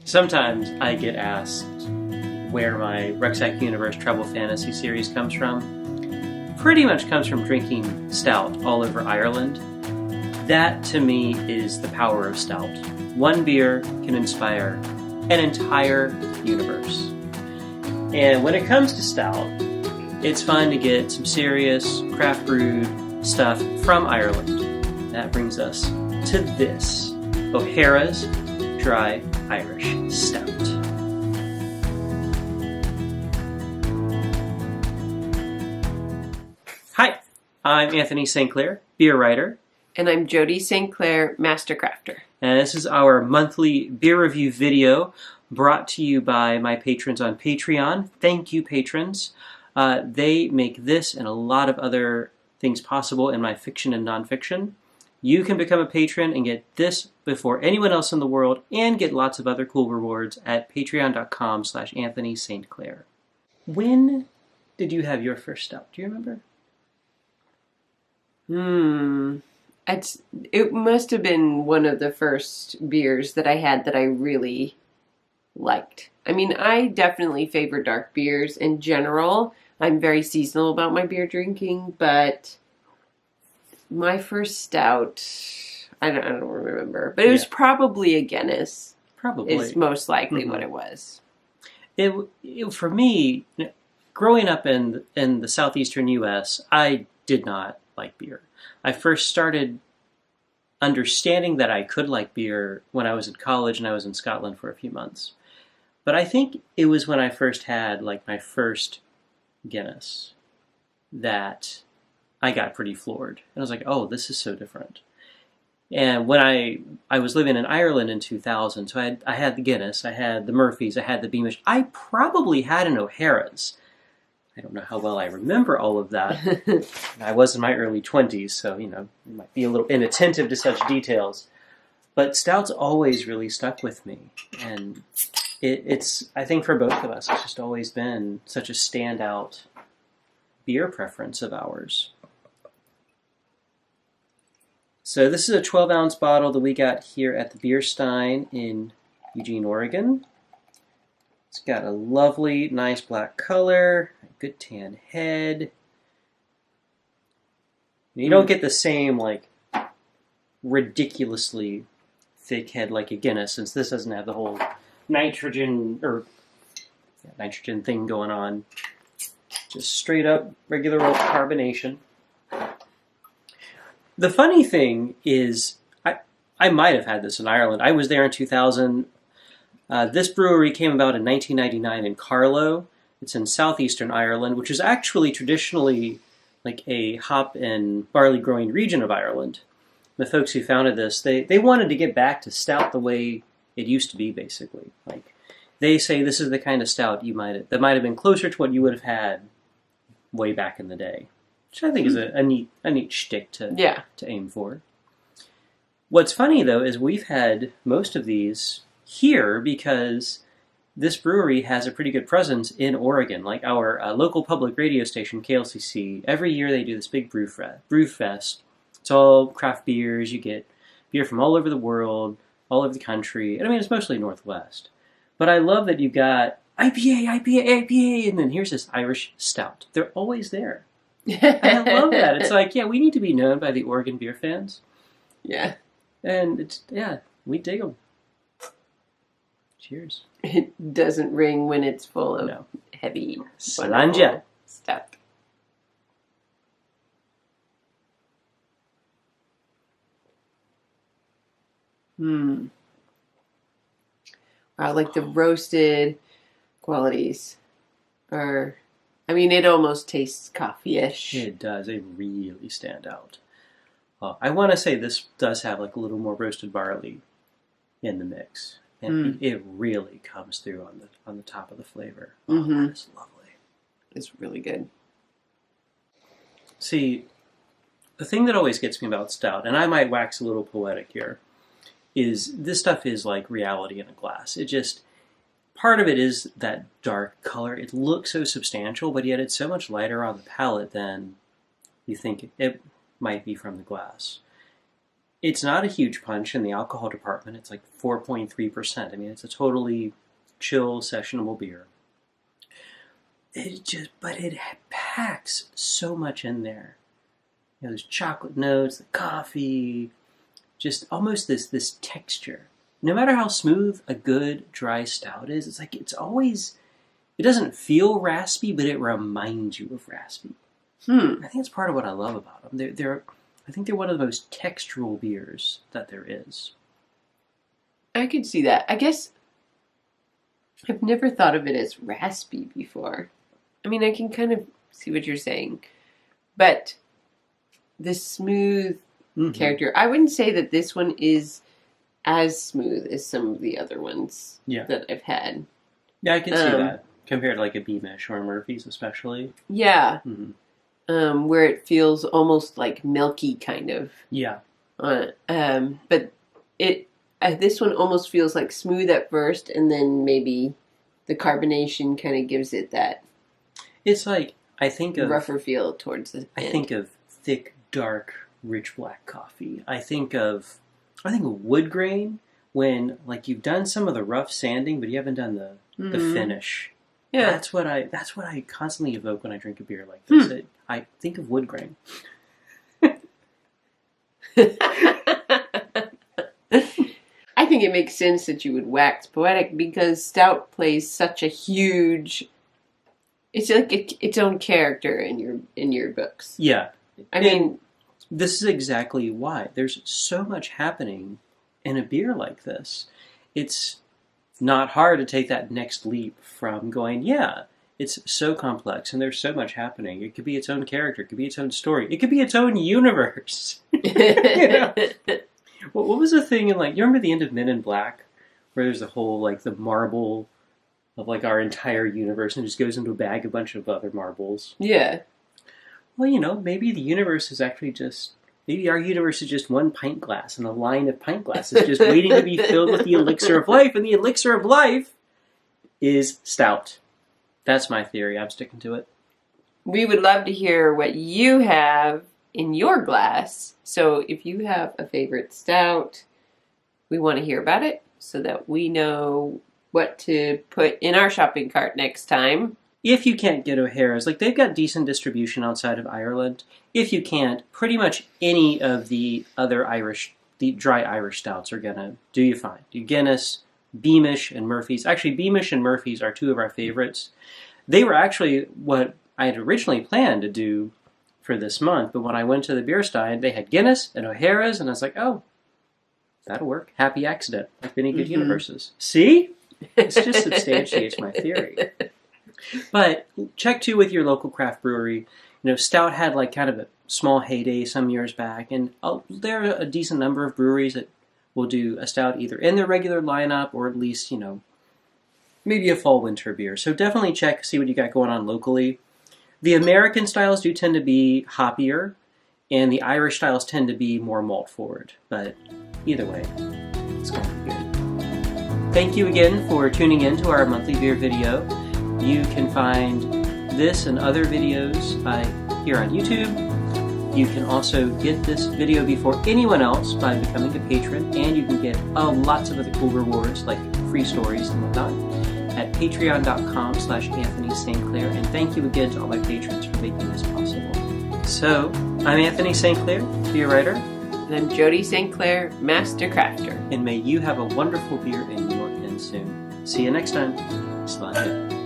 Sometimes I get asked where my Rucksack Universe Trouble Fantasy series comes from. Pretty much comes from drinking stout all over Ireland. That, to me, is the power of stout. One beer can inspire an entire universe. And when it comes to stout, it's fun to get some serious craft brewed stuff from Ireland. That brings us to this, O'Hara's Dry Irish Stout. Hi, I'm Anthony St. Clair, beer writer. And I'm Jody St. Clair, master crafter. And this is our monthly beer review video brought to you by my patrons on Patreon. Thank you, patrons. They make this and a lot of other things possible in my fiction and nonfiction. You can become a patron and get this before anyone else in the world and get lots of other cool rewards at patreon.com/Anthony St. Clair. When did you have your first stout? Do you remember? It must have been one of the first beers that I had that I really liked. I mean, I definitely favor dark beers in general. I'm very seasonal about my beer drinking, but my first stout, I don't remember, but it was probably a Guinness. Probably. Is most likely what it was. It for me, growing up in the southeastern U.S., I did not like beer. I first started understanding that I could like beer when I was in college and I was in Scotland for a few months. But I think it was when I first had like my first Guinness that I got pretty floored. And I was like, oh, this is so different. And when I was living in Ireland in 2000, so I had the Guinness, I had the Murphy's, I had the Beamish. I probably had an O'Hara's. I don't know how well I remember all of that. I was in my early 20s, so, you might be a little inattentive to such details. But stouts always really stuck with me. And it's, I think for both of us, it's just always been such a standout beer preference of ours. So this is a 12-ounce bottle that we got here at the Beer Stein in Eugene, Oregon. It's got a lovely, nice black color, a good tan head. You don't get the same, like, ridiculously thick head like a Guinness, since this doesn't have the whole nitrogen thing going on. Just straight up regular old carbonation. The funny thing is, I might have had this in Ireland. I was there in 2000. This brewery came about in 1999 in Carlow. It's in southeastern Ireland, which is actually traditionally like a hop and barley growing region of Ireland. The folks who founded this, they wanted to get back to stout the way it used to be, basically. Like they say this is the kind of stout that might have been closer to what you would have had way back in the day. Which I think is a neat shtick to aim for. What's funny, though, is we've had most of these here because this brewery has a pretty good presence in Oregon. Like our local public radio station, KLCC, every year they do this big brew fest. It's all craft beers. You get beer from all over the world, all over the country. And I mean, it's mostly Northwest. But I love that you've got IPA, and then here's this Irish Stout. They're always there. I love that. It's like, we need to be known by the Oregon beer fans. Yeah. And we dig them. Cheers. It doesn't ring when it's full of heavy Slanja stuff. Wow, like the roasted qualities are... I mean, it almost tastes coffee-ish. It does. They really stand out. I want to say this does have like a little more roasted barley in the mix. And it really comes through on the top of the flavor. That's lovely. It's really good. See, the thing that always gets me about stout, and I might wax a little poetic here, is this stuff is like reality in a glass. It just... Part of it is that dark color. It looks so substantial, but yet it's so much lighter on the palate than you think it might be from the glass. It's not a huge punch in the alcohol department. It's like 4.3%. I mean, it's a totally chill, sessionable beer. But it packs so much in there. You know, there's chocolate notes, the coffee, just almost this texture. No matter how smooth a good dry stout is, it's like it doesn't feel raspy, but it reminds you of raspy. I think it's part of what I love about them. I think they're one of the most textural beers that there is. I could see that. I guess I've never thought of it as raspy before. I mean, I can kind of see what you're saying. But the smooth character, I wouldn't say that this one is as smooth as some of the other ones that I've had. Yeah, I can see that. Compared to like a Beamish or a Murphy's especially. Yeah. Where it feels almost like milky kind of. Yeah. But this one almost feels like smooth at first, and then maybe the carbonation kind of gives it that. It's like, I think of rougher feel towards the end. I think of thick, dark, rich black coffee. I think of wood grain when like you've done some of the rough sanding, but you haven't done the finish. Yeah, that's what I constantly evoke when I drink a beer like this. I think of wood grain. I think it makes sense that you would wax poetic because stout plays such a huge. It's like its own character in your books. Yeah, I mean, this is exactly why there's so much happening in a beer like this. It's not hard to take that next leap from going, yeah, it's so complex and there's so much happening. It could be its own character. It could be its own story. It could be its own universe. You know? What was the thing in, like, you remember the end of Men in Black where there's the whole, like, the marble of, like, our entire universe and it just goes into a bag of a bunch of other marbles? Yeah. Well, you know, maybe the universe is actually just... Maybe our universe is just one pint glass, and a line of pint glasses just waiting to be filled with the elixir of life, and the elixir of life is stout. That's my theory. I'm sticking to it. We would love to hear what you have in your glass. So if you have a favorite stout, we want to hear about it so that we know what to put in our shopping cart next time. If you can't get O'Hara's, like, they've got decent distribution outside of Ireland. If you can't, pretty much any of the other the dry Irish stouts are going to do you fine. Do Guinness, Beamish, and Murphy's. Actually, Beamish and Murphy's are two of our favorites. They were actually what I had originally planned to do for this month, but when I went to the beer stein, they had Guinness and O'Hara's, and I was like, oh, that'll work. Happy accident, like many good universes. See? This just substantiates my theory. But check, too, with your local craft brewery. You know, Stout had, like, kind of a small heyday some years back, and there are a decent number of breweries that will do a Stout either in their regular lineup or at least, you know, maybe a fall-winter beer. So definitely check, see what you got going on locally. The American styles do tend to be hoppier, and the Irish styles tend to be more malt-forward. But either way, it's going to be good. Thank you again for tuning in to our monthly beer video. You can find this and other videos here on YouTube. You can also get this video before anyone else by becoming a patron, and you can get lots of other cool rewards like free stories and whatnot at patreon.com/Anthony St. Clair. And thank you again to all my patrons for making this possible. So, I'm Anthony St. Clair, beer writer. And I'm Jody St. Clair, master crafter. And may you have a wonderful beer in your inn soon. See you next time. Slide it.